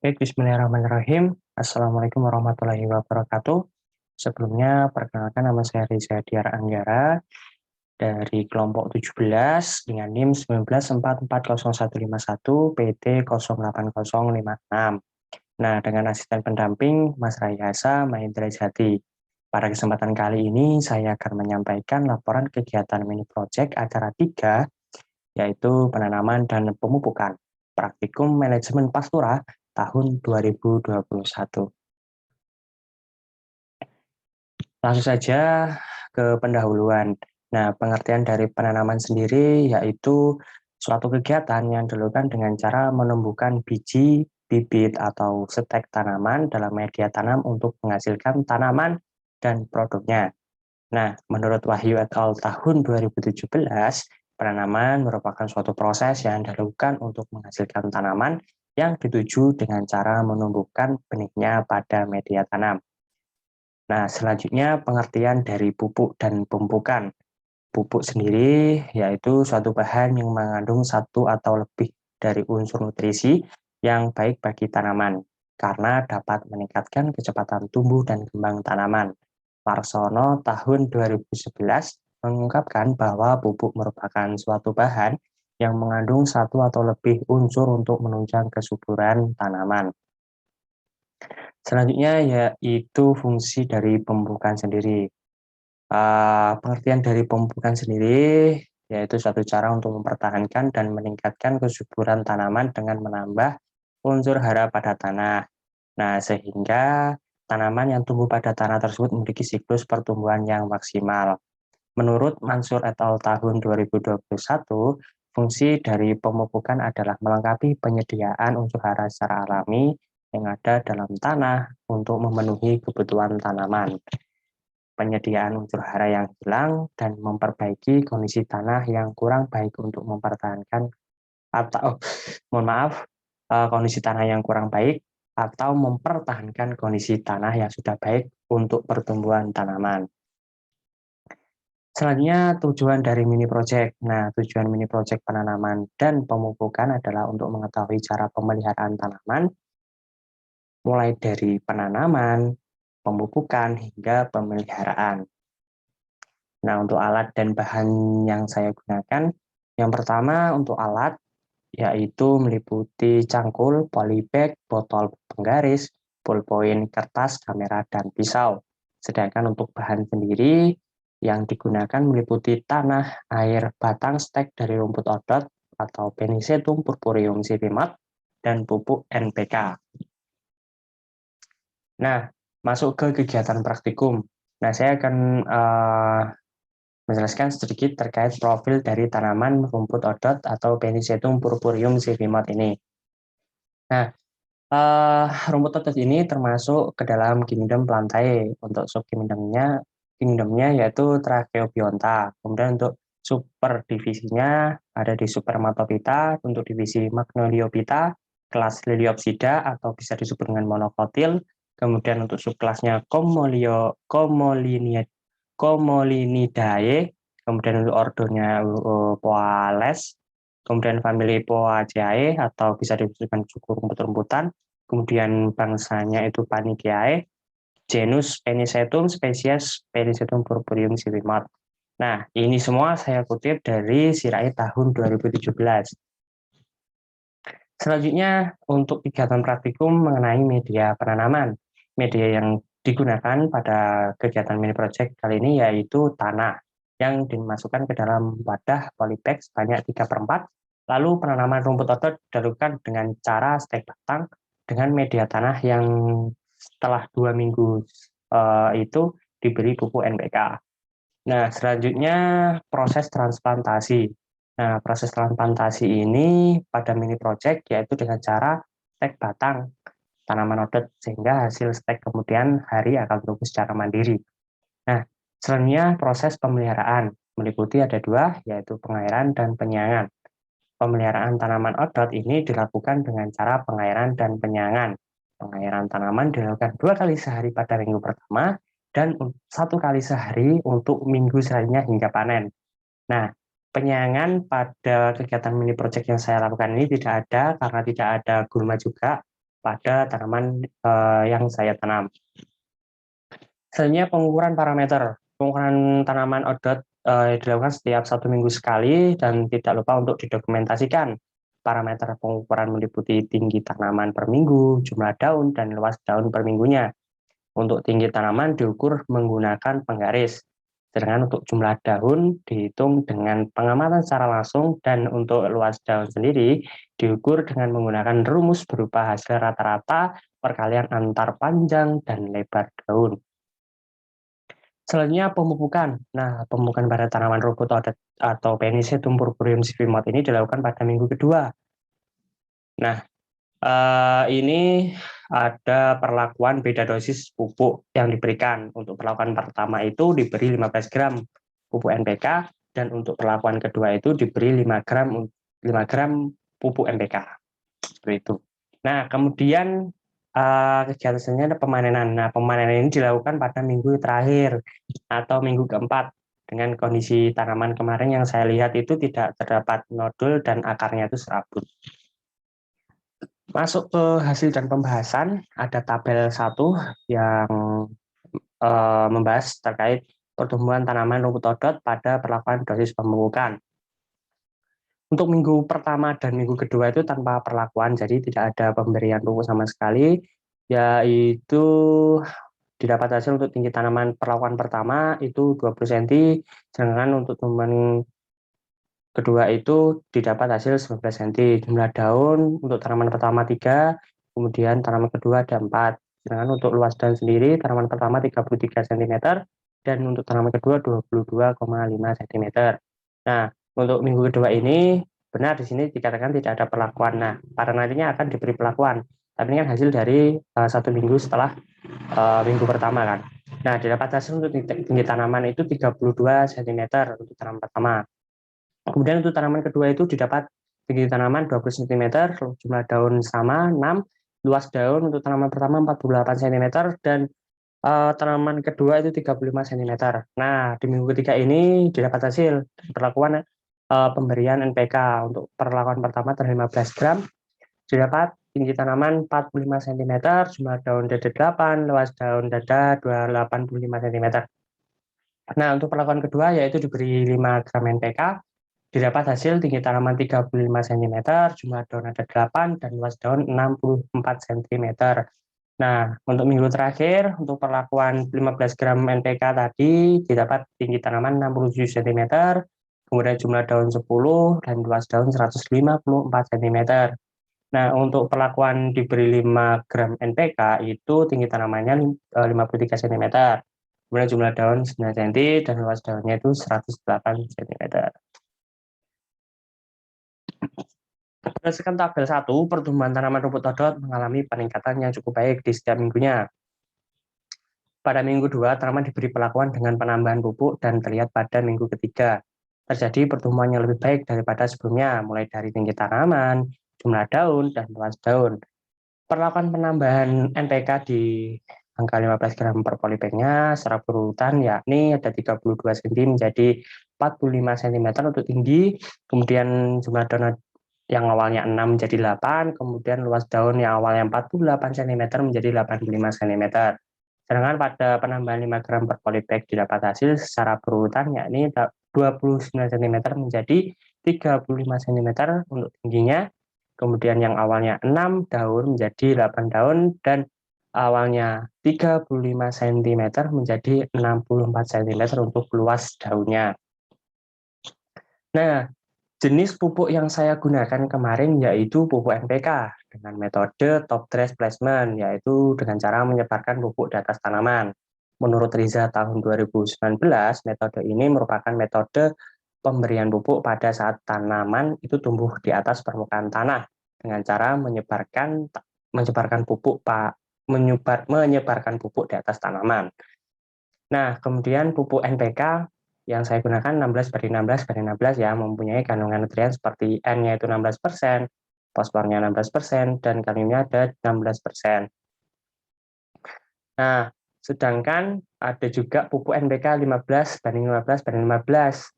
Baik, bismillahirrahmanirrahim. Assalamualaikum warahmatullahi wabarakatuh. Sebelumnya, perkenalkan nama saya Reza Diar Anggara dari kelompok 17 dengan NIM 19440151 PT 08056. Nah, dengan asisten pendamping Mas Rayasa Mahendra Jati. Pada kesempatan kali ini, saya akan menyampaikan laporan kegiatan mini project acara 3, yaitu penanaman dan pemupukan praktikum manajemen pastura tahun 2021. Langsung saja ke pendahuluan. Nah, pengertian dari penanaman sendiri yaitu suatu kegiatan yang dilakukan dengan cara menumbuhkan biji, bibit, atau stek tanaman dalam media tanam untuk menghasilkan tanaman dan produknya. Nah, menurut Wahyu et al. Tahun 2017, penanaman merupakan suatu proses yang dilakukan untuk menghasilkan tanaman yang dituju dengan cara menumbuhkan benihnya pada media tanam. Nah, selanjutnya pengertian dari pupuk dan pemupukan. Pupuk sendiri yaitu suatu bahan yang mengandung satu atau lebih dari unsur nutrisi yang baik bagi tanaman, karena dapat meningkatkan kecepatan tumbuh dan kembang tanaman. Warsono tahun 2011 mengungkapkan bahwa pupuk merupakan suatu bahan yang mengandung satu atau lebih unsur untuk menunjang kesuburan tanaman. Selanjutnya yaitu fungsi dari pemupukan sendiri. Pengertian dari pemupukan sendiri yaitu suatu cara untuk mempertahankan dan meningkatkan kesuburan tanaman dengan menambah unsur hara pada tanah. Nah, sehingga tanaman yang tumbuh pada tanah tersebut memiliki siklus pertumbuhan yang maksimal. Menurut Mansur et al. Tahun 2021, fungsi dari pemupukan adalah melengkapi penyediaan unsur hara secara alami yang ada dalam tanah untuk memenuhi kebutuhan tanaman, penyediaan unsur hara yang hilang, dan memperbaiki kondisi tanah yang kurang baik untuk mempertahankan atau kondisi tanah yang kurang baik atau mempertahankan kondisi tanah yang sudah baik untuk pertumbuhan tanaman. Selanjutnya, tujuan dari mini project. Nah, tujuan mini project penanaman dan pemupukan adalah untuk mengetahui cara pemeliharaan tanaman, mulai dari penanaman, pemupukan, hingga pemeliharaan. Nah, untuk alat dan bahan yang saya gunakan, yang pertama untuk alat, yaitu meliputi cangkul, polybag, botol penggaris, ballpoint, kertas, kamera, dan pisau. Sedangkan untuk bahan sendiri, yang digunakan meliputi tanah, air, batang stek dari rumput odot atau Penisetum purpureum sipimat, dan pupuk NPK. Nah, masuk ke kegiatan praktikum. Nah, saya akan menjelaskan sedikit terkait profil dari tanaman rumput odot atau Penisetum purpureum sipimat ini. Nah, rumput odot ini termasuk ke dalam kingdom Plantae. Untuk kingdomnya yaitu Tracheobionta. Kemudian untuk superdivisinya ada di Supermatophyta, untuk divisi Magnoliophyta, kelas Liliopsida atau bisa disebut dengan monokotil. Kemudian untuk subkelasnya Comolinidae, kemudian untuk ordonya Poales, kemudian famili Poaceae atau bisa disebutkan suku rumput-rumputan, kemudian bangsanya itu Paniceae, genus Penisetum, spesies Penisetum purpureum sipimat. Nah, ini semua saya kutip dari Sirai tahun 2017. Selanjutnya, untuk kegiatan praktikum mengenai media penanaman. Media yang digunakan pada kegiatan mini project kali ini yaitu tanah yang dimasukkan ke dalam wadah polybag sebanyak 3/4. Lalu penanaman rumput odot dilakukan dengan cara stek batang dengan media tanah yang setelah 2 minggu itu diberi pupuk NPK. Nah, selanjutnya proses transplantasi. Nah, proses transplantasi ini pada mini project yaitu dengan cara stek batang tanaman odot sehingga hasil stek kemudian hari akan tumbuh secara mandiri. Nah, selanjutnya proses pemeliharaan meliputi ada 2, yaitu pengairan dan penyiangan. Pemeliharaan tanaman odot ini dilakukan dengan cara pengairan dan penyiangan. Pengairan tanaman dilakukan 2 kali sehari pada minggu pertama dan 1 kali sehari untuk minggu selanjutnya hingga panen. Nah, penyiangan pada kegiatan mini project yang saya lakukan ini tidak ada karena tidak ada gulma juga. pada tanaman yang saya tanam. Selanjutnya pengukuran parameter. Pengukuran tanaman odot dilakukan setiap 1 minggu sekali dan tidak lupa untuk didokumentasikan. Parameter pengukuran meliputi tinggi tanaman per minggu, jumlah daun, dan luas daun per minggunya. Untuk tinggi tanaman diukur menggunakan penggaris. Sedangkan untuk jumlah daun dihitung dengan pengamatan secara langsung, dan untuk luas daun sendiri diukur dengan menggunakan rumus berupa hasil rata-rata perkalian antar panjang dan lebar daun. Selanjutnya pemupukan. Nah, pemupukan pada tanaman rumput atau Penisetum purpureum sivimot ini dilakukan pada minggu kedua. Nah, ini ada perlakuan beda dosis pupuk yang diberikan. Untuk perlakuan pertama itu diberi 15 gram pupuk NPK, dan untuk perlakuan kedua itu diberi 5 gram pupuk NPK. Seperti itu. Nah, kemudian kegiatannya ada pemanenan. Nah, pemanenan ini dilakukan pada minggu terakhir atau minggu keempat. Dengan kondisi tanaman kemarin yang saya lihat itu tidak terdapat nodul dan akarnya itu serabut. Masuk ke hasil dan pembahasan, ada tabel 1 yang membahas terkait pertumbuhan tanaman rumput odot pada perlakuan dosis pemupukan. Untuk minggu pertama dan minggu kedua itu tanpa perlakuan, jadi tidak ada pemberian pupuk sama sekali, yaitu didapat hasil untuk tinggi tanaman perlakuan pertama itu 20 cm, sedangkan untuk tumbuhan kedua itu didapat hasil 19 cm. Jumlah daun untuk tanaman pertama 3, kemudian tanaman kedua ada 4. Sedangkan untuk luas daun sendiri, tanaman pertama 33 cm, dan untuk tanaman kedua 22,5 cm. Nah, untuk minggu kedua ini, benar di sini dikatakan tidak ada perlakuan. Nah, pada nantinya akan diberi perlakuan. Tapi ini kan hasil dari 1 minggu setelah minggu pertama kan. Nah, didapat hasil untuk tinggi tanaman itu 32 cm untuk tanaman pertama. Kemudian untuk tanaman kedua itu didapat tinggi tanaman 20 cm, jumlah daun sama 6, luas daun untuk tanaman pertama 48 cm, dan tanaman kedua itu 35 cm. Nah, di minggu ketiga ini didapat hasil perlakuan pemberian NPK. Untuk perlakuan pertama terhadap 15 gram, didapat tinggi tanaman 45 cm, jumlah daun dada 8, luas daun dada 85 cm. Nah, untuk perlakuan kedua yaitu diberi 5 gram NPK, didapat hasil tinggi tanaman 35 cm, jumlah daun ada 8, dan luas daun 64 cm. Nah, untuk minggu terakhir, untuk perlakuan 15 gram NPK tadi, didapat tinggi tanaman 67 cm, kemudian jumlah daun 10, dan luas daun 154 cm. Nah, untuk perlakuan diberi 5 gram NPK, itu tinggi tanamannya 53 cm, kemudian jumlah daun 9 cm, dan luas daunnya itu 108 cm. Berdasarkan tabel 1, pertumbuhan tanaman rumput odot mengalami peningkatan yang cukup baik di setiap minggunya. Pada minggu 2, tanaman diberi perlakuan dengan penambahan pupuk dan terlihat pada minggu ketiga terjadi pertumbuhan yang lebih baik daripada sebelumnya, mulai dari tinggi tanaman, jumlah daun, dan luas daun. Perlakuan penambahan NPK di angka 15 gram per polybagnya secara berurutan, yakni ada 32 cm menjadi 45 cm untuk tinggi, kemudian jumlah daun yang awalnya 6 menjadi 8, kemudian luas daun yang awalnya 48 cm menjadi 85 cm. Sedangkan pada penambahan 5 gram per polybag didapat hasil secara berurutan, yakni 29 cm menjadi 35 cm untuk tingginya, kemudian yang awalnya 6 daun menjadi 8 daun, dan awalnya 35 cm menjadi 64 cm untuk luas daunnya. Nah, jenis pupuk yang saya gunakan kemarin yaitu pupuk NPK dengan metode top dress placement, yaitu dengan cara menyebarkan pupuk di atas tanaman. Menurut Riza tahun 2019, metode ini merupakan metode pemberian pupuk pada saat tanaman itu tumbuh di atas permukaan tanah dengan cara menyebarkan pupuk di atas tanaman. Nah, kemudian pupuk NPK yang saya gunakan 16/16/16 ya, mempunyai kandungan nutrien seperti N-nya itu 16%, fosfornya 16%, dan kaliumnya ada 16%. Nah, sedangkan ada juga pupuk NPK 15/15/15.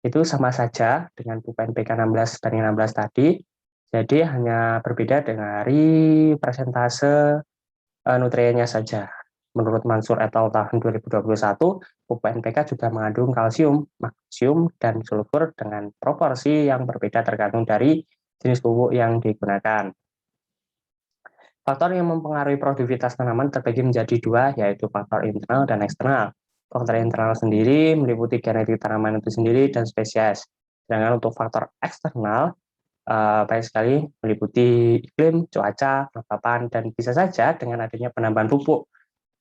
Itu sama saja dengan pupuk NPK 16/16 tadi, Jadi hanya berbeda dari persentase nutriennya saja. Menurut Mansur et al. Tahun 2021, pupuk NPK juga mengandung kalsium, magnesium, dan sulfur dengan proporsi yang berbeda tergantung dari jenis pupuk yang digunakan. Faktor yang mempengaruhi produktivitas tanaman terbagi menjadi dua, yaitu faktor internal dan eksternal. Faktor internal sendiri meliputi genetik tanaman itu sendiri dan spesies. Sedangkan untuk faktor eksternal, banyak sekali meliputi iklim, cuaca, kelembapan, dan bisa saja dengan adanya penambahan pupuk.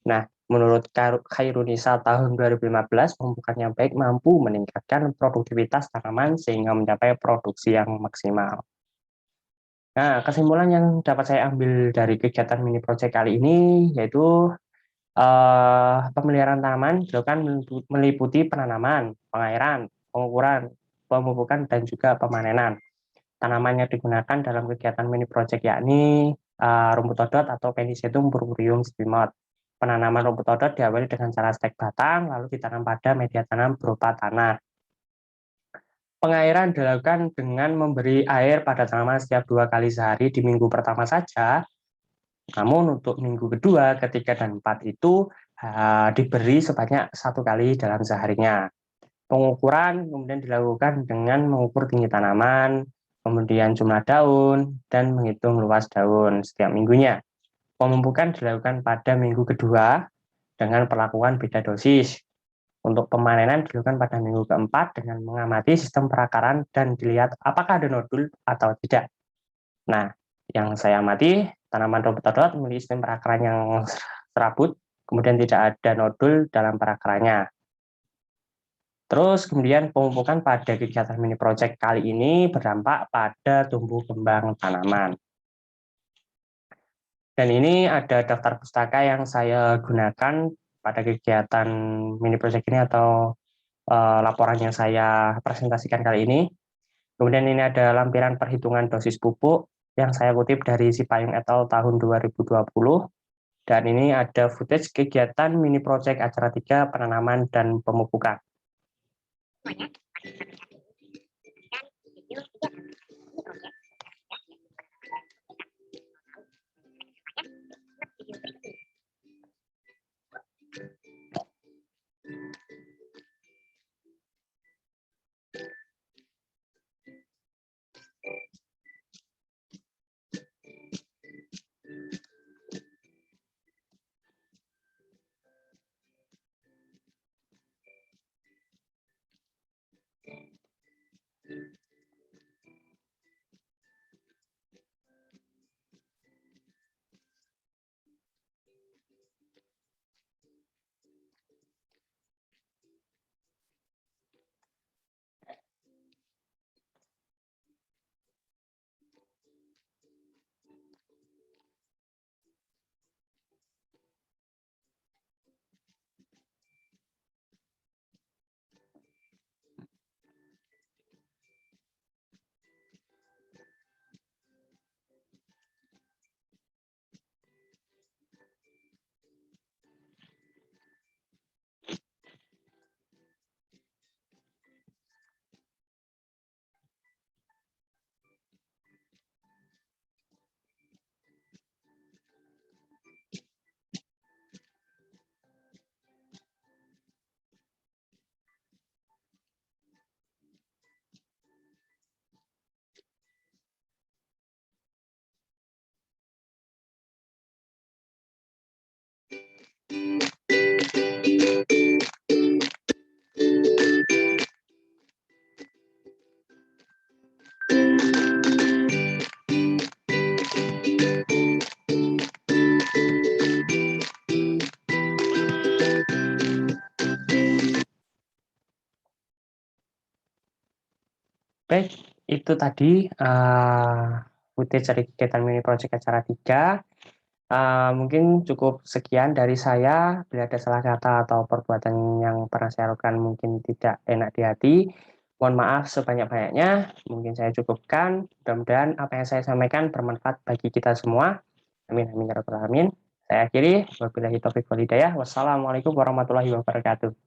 Nah, menurut Khairunisa tahun 2015, pemupukan yang baik mampu meningkatkan produktivitas tanaman sehingga mencapai produksi yang maksimal. Nah, kesimpulan yang dapat saya ambil dari kegiatan mini project kali ini yaitu pemeliharaan tanaman dilakukan meliputi penanaman, pengairan, pengukuran, pemupukan, dan juga pemanenan. Tanaman yang digunakan dalam kegiatan mini project yakni rumput odot atau Penisetum purpureum stimot. Penanaman rumput odot diawali dengan cara stek batang, lalu ditanam pada media tanam berupa tanah. Pengairan dilakukan dengan memberi air pada tanaman setiap 2 kali sehari di minggu pertama saja. Namun untuk minggu kedua, ketiga, dan 4 itu diberi sebanyak 1 kali dalam seharinya. Pengukuran kemudian dilakukan dengan mengukur tinggi tanaman, kemudian jumlah daun, dan menghitung luas daun setiap minggunya. Pemupukan dilakukan pada minggu kedua dengan perlakuan beda dosis. Untuk pemanenan dilakukan pada minggu keempat dengan mengamati sistem perakaran dan dilihat apakah ada nodul atau tidak. Nah, yang saya amati, tanaman rumput odot memiliki sistem perakaran yang serabut, kemudian tidak ada nodul dalam perakarannya. Terus kemudian pemupukan pada kegiatan mini project kali ini berdampak pada tumbuh kembang tanaman. Dan ini ada daftar pustaka yang saya gunakan pada kegiatan mini project ini atau laporan yang saya presentasikan kali ini. Kemudian ini ada lampiran perhitungan dosis pupuk yang saya kutip dari Sipayung et al. Tahun 2020. Dan ini ada footage kegiatan mini project acara 3 penanaman dan pemupukan. Baik, itu tadi footage dari kegiatan mini project acara 3. Mungkin cukup sekian dari saya. Bila ada salah kata atau perbuatan yang pernah saya lakukan mungkin tidak enak di hati, mohon maaf sebanyak-banyaknya. Mungkin saya cukupkan. Mudah-mudahan apa yang saya sampaikan bermanfaat bagi kita semua. Amin, amin, ya rabbal alamin. Saya akhiri. Wabillahi taufiq wal hidayah. Wassalamualaikum warahmatullahi wabarakatuh.